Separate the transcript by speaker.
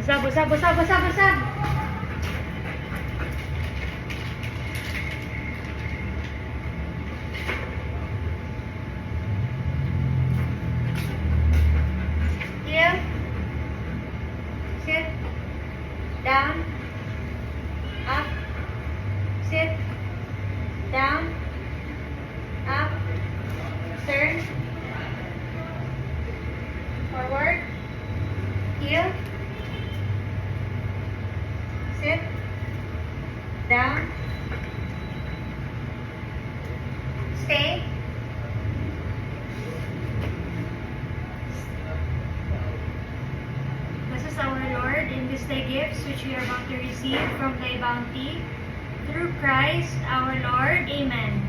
Speaker 1: Usab, usab, usab, usab, usab. Heel. Sit. Down. Up. Sit. Down. Up. Turn. Forward. Heel. Sit. Down. Stay. This is our Lord in this day gifts which we are about to receive from thy bounty. Through Christ our Lord. Amen.